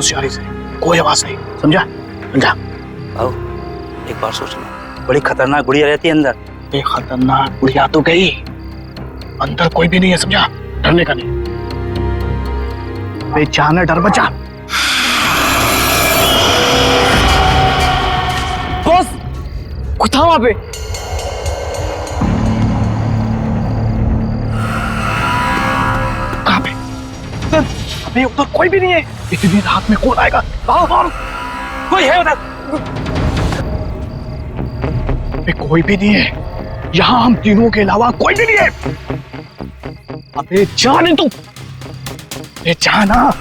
होशियारी से, कोई आवाज नहीं, समझा? समझा? आओ, एक बार सोचना, बड़ी खतरनाक गुड़िया रहती है अंदर। ये खतरनाक गुड़िया तो गई, अंदर कोई भी नहीं है, समझा? डरने का नहीं। बेचान है, डर बचा। बॉस, कोई था वहां पे? कहाँ पे? अबे उधर कोई भी नहीं है। इतनी रात में कौन आएगा? आओ, आओ। कोई है उधर? अबे कोई भी नहीं है, यहाँ हम तीनों के अलावा कोई भी नहीं है। अबे जाने तू, अबे जाना।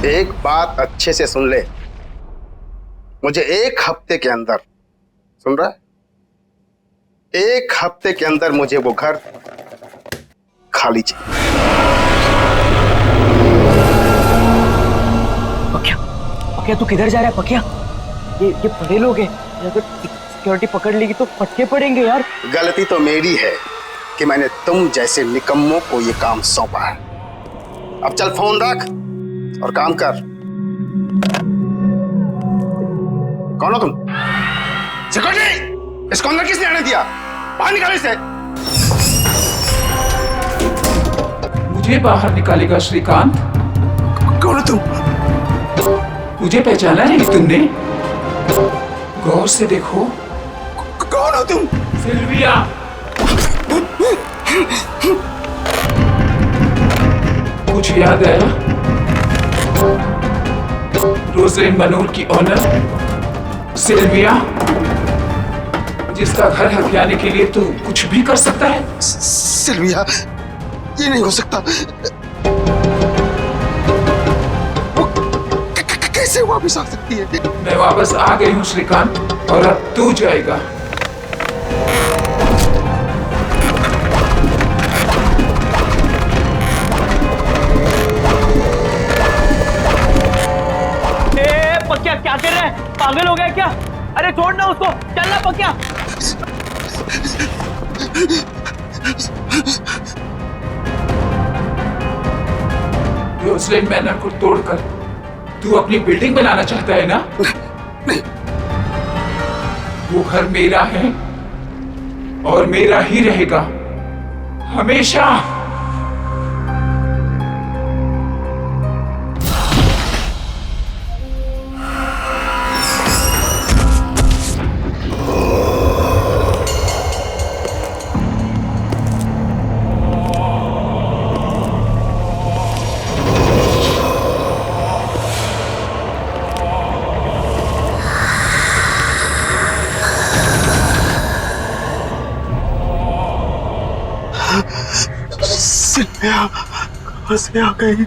एक बात अच्छे से सुन ले, मुझे 1 हफ्ते के अंदर, सुन रहा है, 1 हफ्ते के अंदर मुझे वो घर खाली चाहिए। पकिया, पकिया तू किधर जा रहा है पकिया? ये बड़े लोग हैं, अगर सिक्योरिटी पकड़ लेगी तो फटके पड़ेंगे यार। गलती तो मेरी है कि मैंने तुम जैसे निकम्मों को ये काम सौंपा है। अब चल फोन रख और काम कर। कौन हो तुम? सिक्योरिटी, इसको अंदर किसने आने दिया? बाहर निकालो इसे। मुझे बाहर निकालेगा श्रीकांत? कौन हो तुम? मुझे पहचाना नहीं तुमने? गौर से देखो। कौन हो तुम? सिल्विया। कुछ याद आया? रोज़लिन मनूर की ऑनर सिल्विया, जिसका घर हथियाने के लिए तू कुछ भी कर सकता है। सिल्विया, ये नहीं हो सकता। वो कैसे वापस आ सकती है? मैं वापस आ गई हूँ श्रीकांत, और अब तू जाएगा। पकिया क्या कर रहा है? पागल हो गया क्या? अरे छोड़ना उसको, चलना पकिया। रोज़लिन मैनर को तोड़कर तू अपनी बिल्डिंग बनाना चाहता है ना? नहीं। वो घर मेरा है और मेरा ही रहेगा हमेशा। सिल्विया कहाँ से आ गई?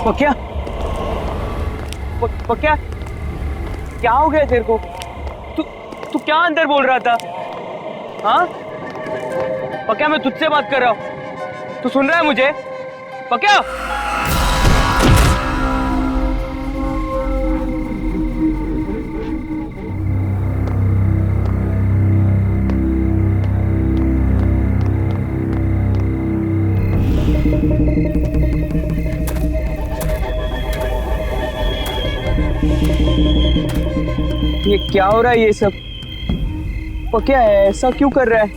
पकिया, पकिया क्या हो गया तेरे को? तू क्या अंदर बोल रहा था? हाँ पकिया, मैं तुझसे बात कर रहा हूँ, तू सुन रहा है मुझे? पकिया, ये क्या हो रहा है ये सब? पकिया ऐसा क्यों कर रहा है?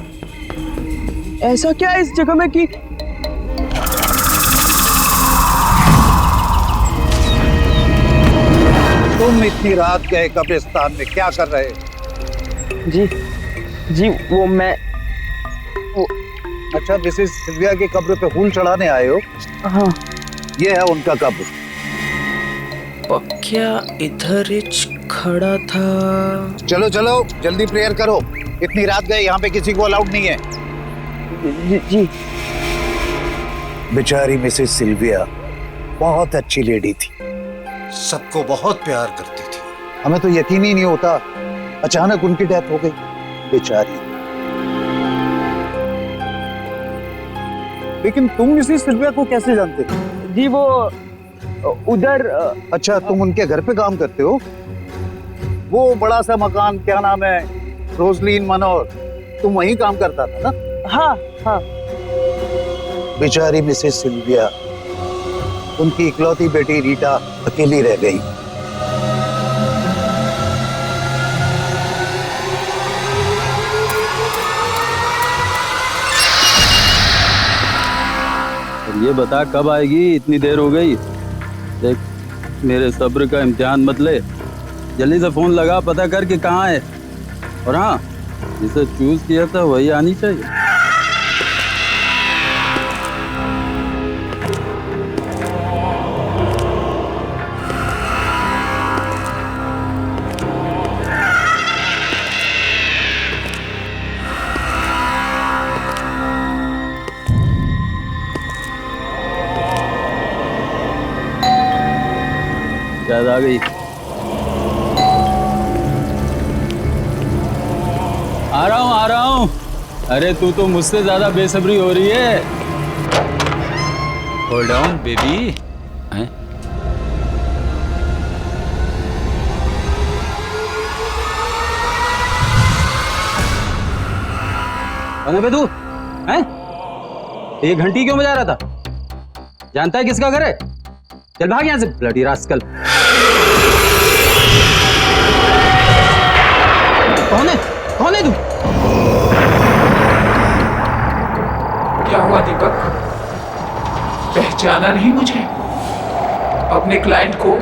ऐसा क्या है इस जगह में कि तुम इतनी रात गए कब्रिस्तान में क्या कर रहे? जी वो मैं अच्छा, मिसेस सिल्विया की कब्र पे फूल चढ़ाने आए हो? हाँ। ये है उनका कब्र। पक्या इधर खड़ा था। चलो चलो जल्दी प्रेयर करो, इतनी रात गए, यहाँ पे किसी को अलाउड नहीं है। जी। बेचारी मिसेस सिल्विया बहुत अच्छी लेडी थी, सबको बहुत प्यार करती थी। हमें तो यकीन ही नहीं होता, अचानक उनकी डेथ हो गई बेचारी। लेकिन तुम मिसेस सिल्विया को कैसे जानते हो? जी वो उधर अच्छा, तुम उनके घर पे काम करते हो? वो बड़ा सा मकान, क्या नाम है, रोजलीन मनोर, तुम वहीं काम करता था ना? हाँ हाँ। बेचारी मिसेस सिल्विया, उनकी इकलौती बेटी रीटा अकेली रह गई। ये बता कब आएगी, इतनी देर हो गई। देख मेरे सब्र का इम्तिहान मत ले, जल्दी से फोन लगा, पता कर कि कहाँ है। और हाँ, जिसे चूज किया था वही आनी चाहिए। शायद आ गई। आ रहा हूँ। अरे तू तो मुझसे ज्यादा बेसब्री हो रही है। Hold on baby. कौन है तू? हैं? ये घंटी क्यों बजा रहा था? जानता है किसका घर है? चल भाग यहाँ से ब्लडी रास्कल। कौन है? कौन है तू? क्या हुआ दीपक, पहचाना नहीं मुझे? अपने क्लाइंट को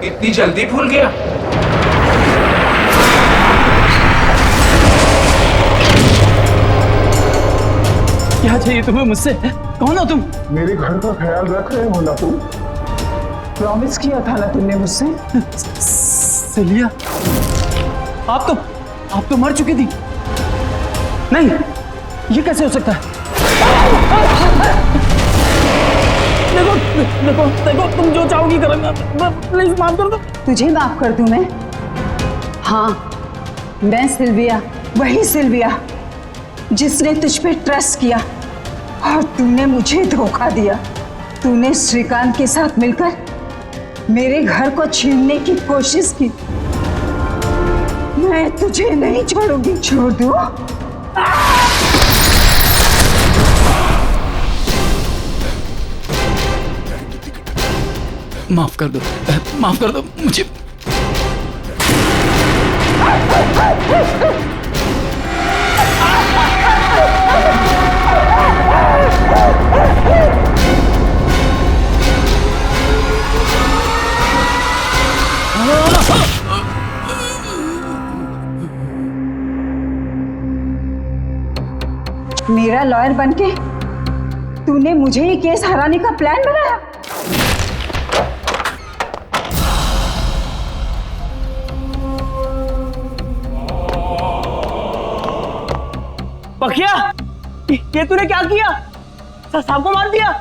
इतनी जल्दी भूल गया? क्या चाहिए तुम्हें मुझसे? कौन हो तुम? मेरे घर का ख्याल रख रहे हो ना तुम? प्रॉमिस किया था ना तुमने मुझसे? सिलिया, आप तो मर चुकी थी। नहीं, ये कैसे हो सकता है? देखो देखो देखो, तुम जो चाहोगी करूंगा, प्लीज माफ कर दो। तुझे माफ कर दूं मैं? हाँ, मैं सिल्विया, वही सिल्विया जिसने तुझ पे ट्रस्ट किया और तूने मुझे धोखा दिया। तूने श्रीकांत के साथ मिलकर मेरे घर को छीनने की कोशिश की। मैं तुझे नहीं छोड़ूंगी। छोड़ दूं? माफ कर दो, माफ कर दो मुझे। मेरा लॉयर बनके तूने मुझे ये केस हराने का प्लान बनाया। पकिया, ये तूने क्या किया? साहब को मार दिया?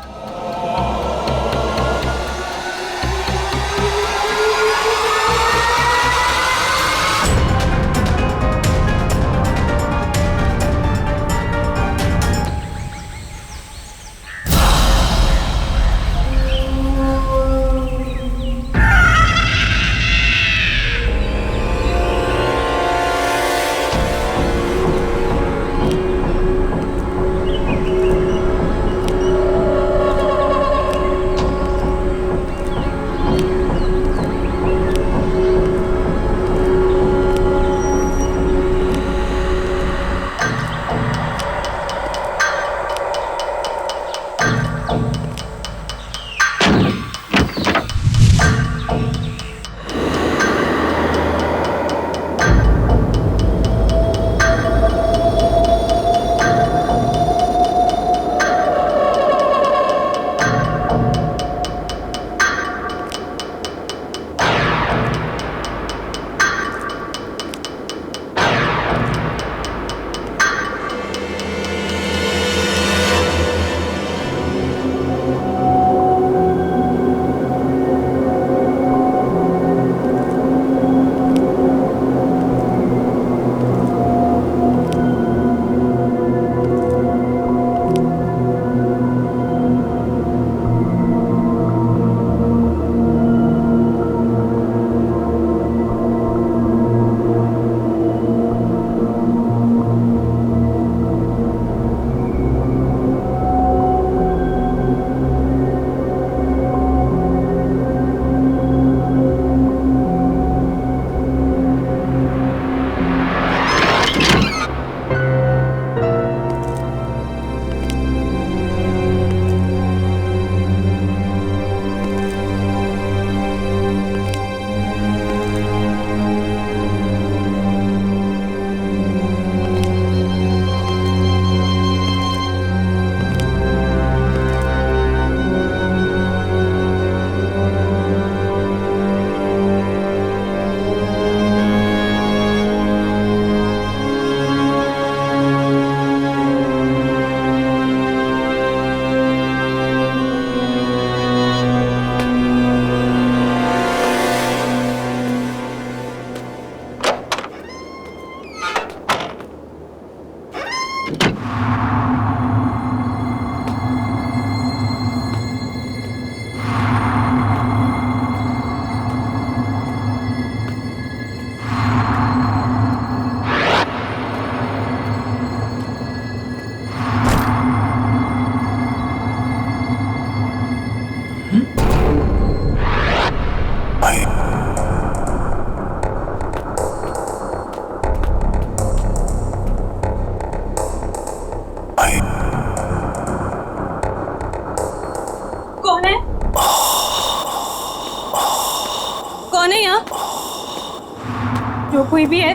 रीटा, जो कोई भी है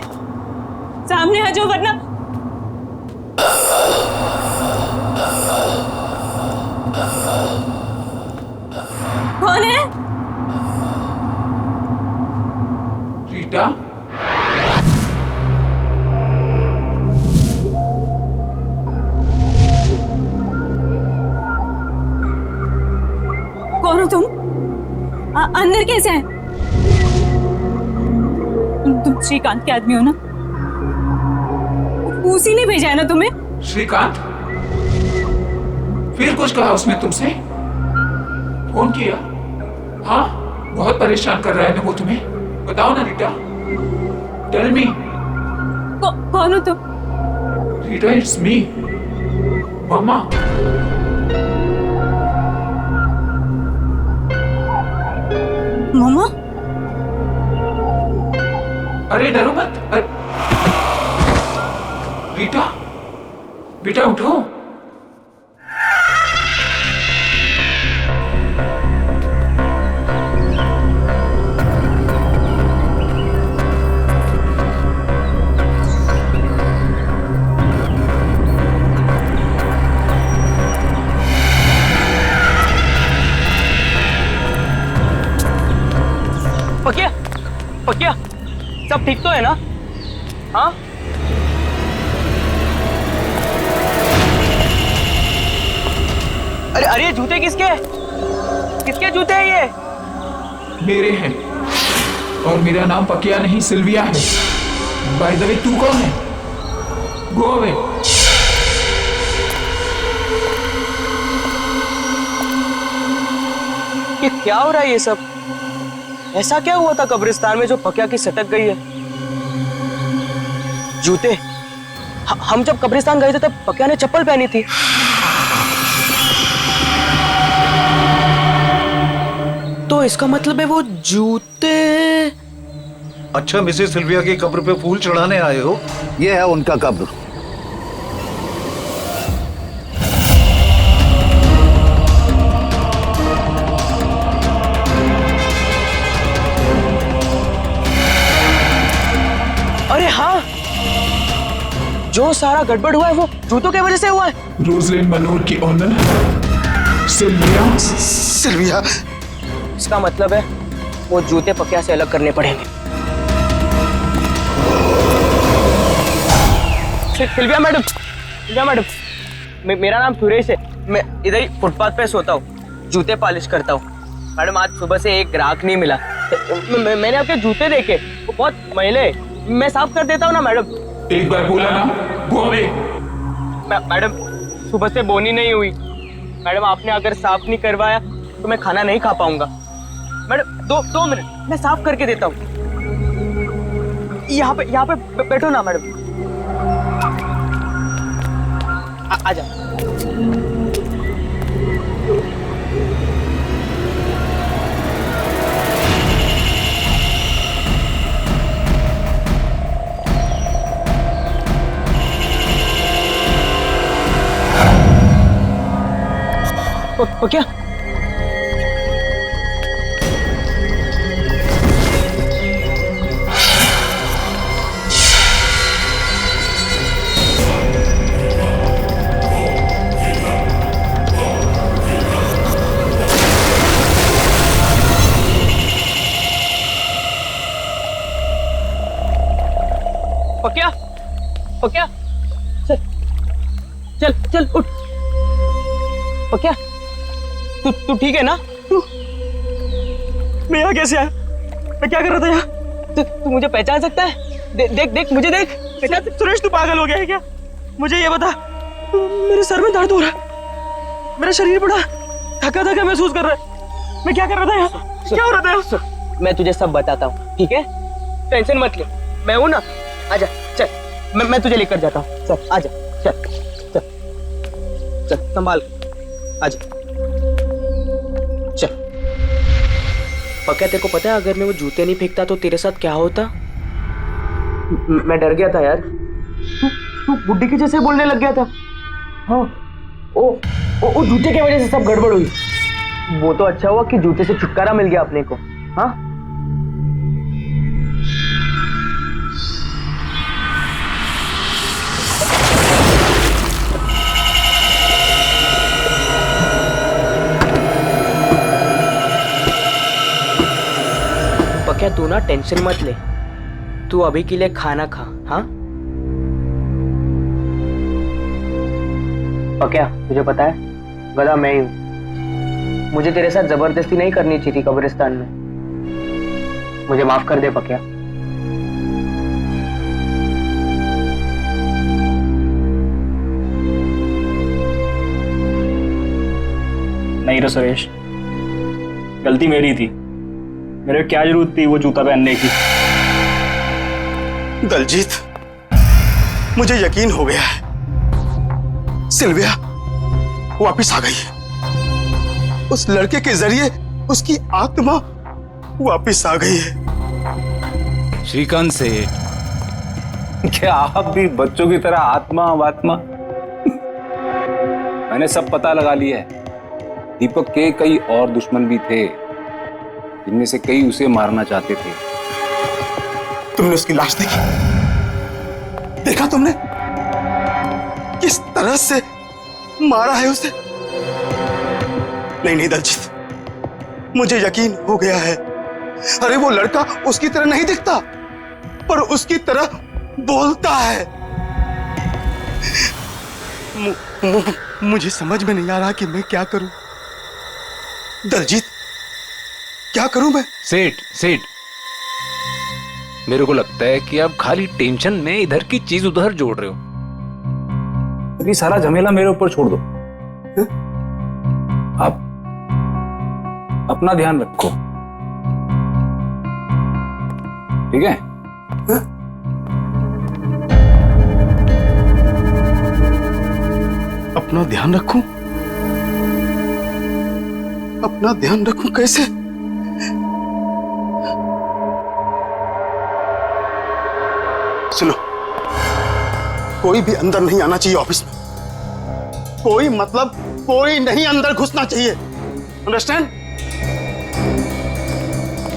सामने आ जाओ, वरना कौन है? रीटा, कौन हो तुम? अंदर कैसे हैं? तुम श्रीकांत के आदमी हो ना? उसी ने भेजा है ना तुम्हें? श्रीकांत? फिर कुछ कहा उसने तुमसे? फोन किया? हाँ, बहुत परेशान कर रहा है ना वो तुम्हें? बताओ ना रीटा, टेल मी। कौन हो तुम? रीटा, इट्स मी, मामा। मामा? अरे डरो मत। रीटा, बेटा उठो। पकिया, पकिया, सब ठीक तो है ना? हाँ? अरे अरे, जूते किसके हैं? किसके जूते हैं ये? मेरे हैं, और मेरा नाम पकिया नहीं सिल्विया है। बाय द वे, तू कौन है? Go away. ये क्या हो रहा है ये सब? ऐसा क्या हुआ था कब्रिस्तान में जो पकिया की सटक गई है? जूते? हम जब कब्रिस्तान गए थे तब पकिया ने चप्पल पहनी थी। तो इसका मतलब है वो जूते। अच्छा, मिसेस सिल्विया की कब्र पे फूल चढ़ाने आए हो? ये है उनका कब्र। अरे हाँ, जो सारा गड़बड़ हुआ है वो जूतों की वजह से हुआ है। रोजलिन मनोर की ऑनर सिल्विया। सिल्विया, इसका मतलब है वो जूते पकिया से अलग करने पड़ेंगे। सिल्विया मैडम, सिल्विया मैडम, मेरा नाम सुरेश है। मैं इधर ही फुटपाथ पे सोता हूँ, जूते पॉलिश करता हूँ। मैडम, आज सुबह से एक ग्राहक नहीं मिला। मैंने आपके जूते देखे, वो बहुत मैले हैं। मैं साफ कर देता हूँ ना मैडम। एक बार बोला ना, गो अवे। मैडम, सुबह से बोनी नहीं हुई। मैडम, आपने अगर साफ नहीं करवाया तो मैं खाना नहीं खा पाऊंगा। मैडम, दो मिनट, मैं साफ करके देता हूँ। यहाँ पे बैठो ना मैडम। आजा। क्या? पकिया, पकिया, चल चल चल उठ। पकिया, तू ठीक है ना? मैं यहाँ कैसे आया? मैं क्या कर रहा था यहाँ? तू मुझे पहचान सकता है? देख देख मुझे देख। सुरेश, तू पागल हो गया है क्या? मुझे ये बता, मेरे सर में दर्द हो रहा है, मेरा शरीर बड़ा थका थका महसूस कर रहा है। मैं क्या कर रहा था यहाँ? क्या हो रहा था? मैं तुझे सब बताता हूँ, ठीक है? टेंशन मत ले, मैं हूँ ना। आजा, चल, मैं तुझे लेकर जाता हूँ। चल आजा, चल चल चल, संभाल, आजा, चल। पक्का तेरे को पता है, अगर मैं वो जूते नहीं फेंकता तो तेरे साथ क्या होता? मैं डर गया था यार। तू बुड्ढी के जैसे बोलने लग गया था। हाँ, ओ जूते की वजह से सब गड़बड़ हुई। वो तो अच्छा हुआ कि जूते से छुटकारा मिल गया अपने को। हाँ, तू ना टेंशन मत ले, तू अभी के लिए खाना खा। हाँ पक्या, तुझे पता है गधा मैं ही हूं। मुझे तेरे साथ जबरदस्ती नहीं करनी चाहिए थी कब्रिस्तान में। मुझे माफ कर दे पक्या। नहीं रे सुरेश, गलती मेरी थी। मेरे क्या जरूरत थी वो जूता पहनने की। दलजीत, मुझे यकीन हो गया है, सिल्विया वापिस आ गई है। उस लड़के के जरिए उसकी आत्मा वापिस आ गई है। श्रीकांत सेठ, क्या आप भी बच्चों की तरह आत्मा वात्मा? मैंने सब पता लगा लिया है। दीपक के कई और दुश्मन भी थे, जिनमें से कई उसे मारना चाहते थे। तुमने उसकी लाश देखी? देखा तुमने किस तरह से मारा है उसे? नहीं नहीं दलजीत, मुझे यकीन हो गया है। अरे वो लड़का उसकी तरह नहीं दिखता, पर उसकी तरह बोलता है। मुझे समझ में नहीं आ रहा कि मैं क्या करूं। दलजीत, क्या करूं मैं? सेठ, मेरे को लगता है कि आप खाली टेंशन में इधर की चीज उधर जोड़ रहे हो। ये सारा झमेला मेरे ऊपर छोड़ दो। आप अपना ध्यान रखो, ठीक है? अपना ध्यान रखूं? अपना ध्यान रखूं कैसे? सुनो, कोई भी अंदर नहीं आना चाहिए ऑफिस में। कोई मतलब कोई नहीं अंदर घुसना चाहिए। अंडरस्टैंड?